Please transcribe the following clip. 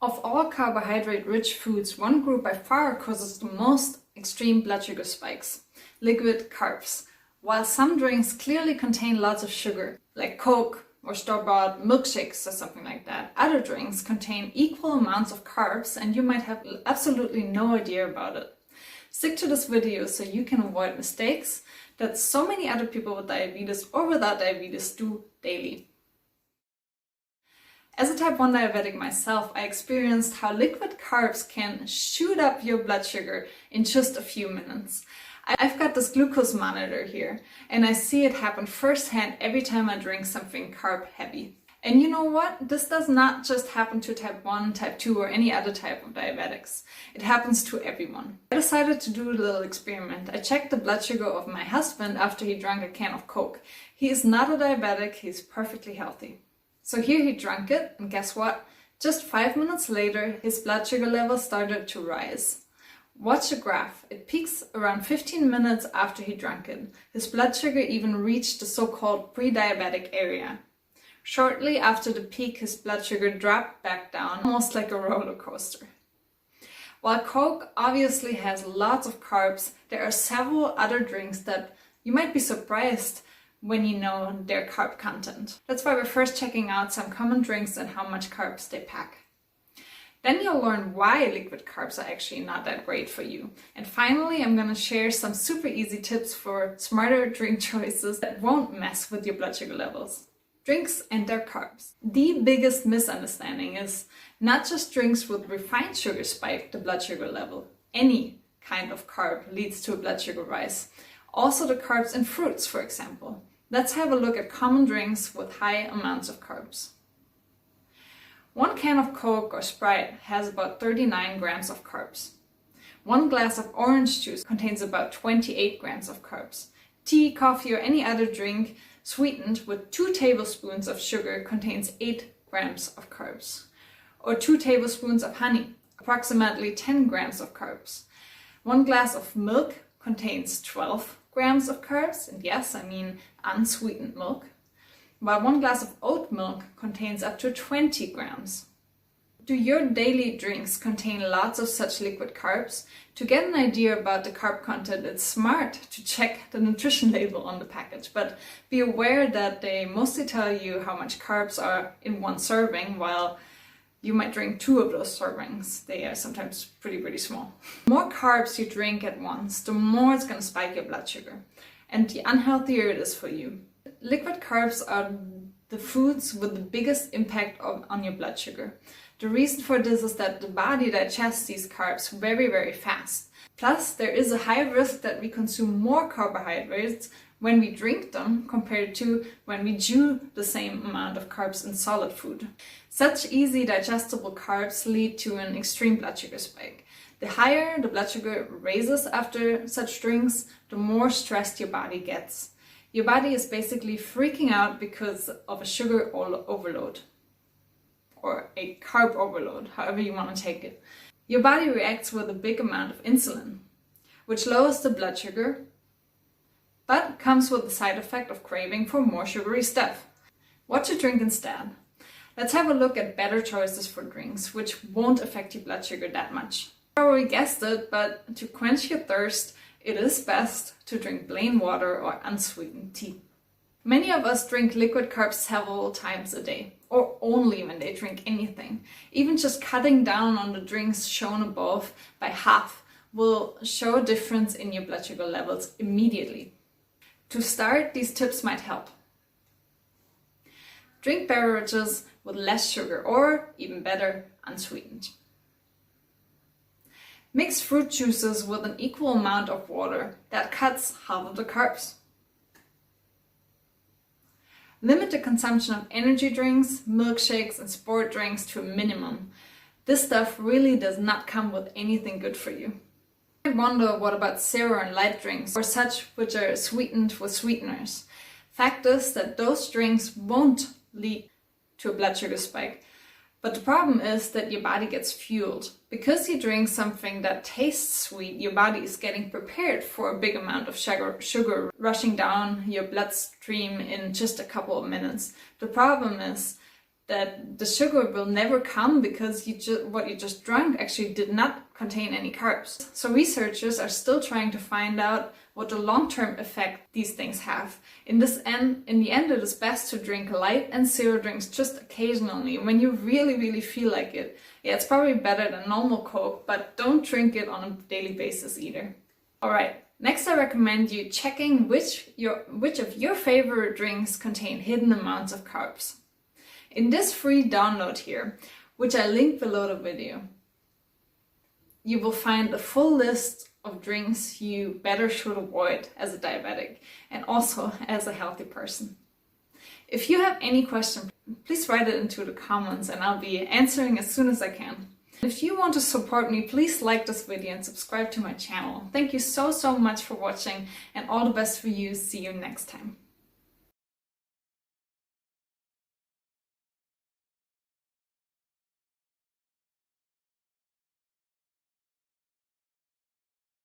Of all carbohydrate-rich foods, one group by far causes the most extreme blood sugar spikes: liquid carbs. While some drinks clearly contain lots of sugar, like Coke or store-bought milkshakes or something like that, other drinks contain equal amounts of carbs and you might have absolutely no idea about it. Stick to this video so you can avoid mistakes that so many other people with diabetes or without diabetes do daily. As a type 1 diabetic myself, I experienced how liquid carbs can shoot up your blood sugar in just a few minutes. I've got this glucose monitor here, and I see it happen firsthand every time I drink something carb heavy. And you know what? This does not just happen to type 1, type 2 or any other type of diabetics. It happens to everyone. I decided to do a little experiment. I checked the blood sugar of my husband after he drank a can of Coke. He is not a diabetic, he's perfectly healthy. So here he drank it, and guess what? Just 5 minutes later, his blood sugar level started to rise. Watch the graph. It peaks around 15 minutes after he drank it. His blood sugar even reached the so-called pre-diabetic area. Shortly after the peak, his blood sugar dropped back down, almost like a roller coaster. While Coke obviously has lots of carbs, there are several other drinks that you might be surprised when you know their carb content. That's why we're first checking out some common drinks and how much carbs they pack. Then you'll learn why liquid carbs are actually not that great for you. And finally, I'm going to share some super easy tips for smarter drink choices that won't mess with your blood sugar levels. Drinks and their carbs. The biggest misunderstanding is not just drinks with refined sugar spike the blood sugar level. Any kind of carb leads to a blood sugar rise. Also the carbs in fruits, for example. Let's have a look at common drinks with high amounts of carbs. 1 can of Coke or Sprite has about 39 grams of carbs. 1 glass of orange juice contains about 28 grams of carbs. Tea, coffee, or any other drink sweetened with 2 tablespoons of sugar contains 8 grams of carbs. Or 2 tablespoons of honey, approximately 10 grams of carbs. 1 glass of milk contains 12 grams of carbs, and yes, I mean unsweetened milk, while 1 glass of oat milk contains up to 20 grams. Do your daily drinks contain lots of such liquid carbs? To get an idea about the carb content, it's smart to check the nutrition label on the package, but be aware that they mostly tell you how much carbs are in 1 serving, while you might drink 2 of those servings. They are sometimes pretty small. The more carbs you drink at once, the more it's going to spike your blood sugar, and the unhealthier it is for you. Liquid carbs are the foods with the biggest impact on your blood sugar. The reason for this is that the body digests these carbs very fast. Plus, there is a high risk that we consume more carbohydrates when we drink them compared to when we chew the same amount of carbs in solid food. Such easy digestible carbs lead to an extreme blood sugar spike. The higher the blood sugar raises after such drinks, the more stressed your body gets. Your body is basically freaking out because of a sugar overload, or a carb overload, however you want to take it. Your body reacts with a big amount of insulin, which lowers the blood sugar, but comes with the side effect of craving for more sugary stuff. What to drink instead? Let's have a look at better choices for drinks, which won't affect your blood sugar that much. You probably guessed it, but to quench your thirst, it is best to drink plain water or unsweetened tea. Many of us drink liquid carbs several times a day, or only when they drink anything. Even just cutting down on the drinks shown above by half will show a difference in your blood sugar levels immediately. To start, these tips might help. Drink beverages with less sugar, or even better, unsweetened. Mix fruit juices with an equal amount of water. That cuts half of the carbs. Limit the consumption of energy drinks, milkshakes, and sport drinks to a minimum. This stuff really does not come with anything good for you. You might wonder, what about zero and light drinks, or such which are sweetened with sweeteners? Fact is that those drinks won't lead to a blood sugar spike. But the problem is that your body gets fueled. Because you drink something that tastes sweet, your body is getting prepared for a big amount of sugar rushing down your bloodstream in just a couple of minutes. The problem is that the sugar will never come because what you just drank actually did not contain any carbs. So researchers are still trying to find out what the long-term effect these things have. In the end, it is best to drink light and zero drinks just occasionally when you really feel like it. Yeah, it's probably better than normal Coke, but don't drink it on a daily basis either. Alright, next I recommend you checking which of your favorite drinks contain hidden amounts of carbs. In this free download here, which I link below the video, you will find a full list of drinks you better should avoid as a diabetic and also as a healthy person. If you have any question, please write it into the comments and I'll be answering as soon as I can. If you want to support me, please like this video and subscribe to my channel. Thank you so much for watching and all the best for you. See you next time.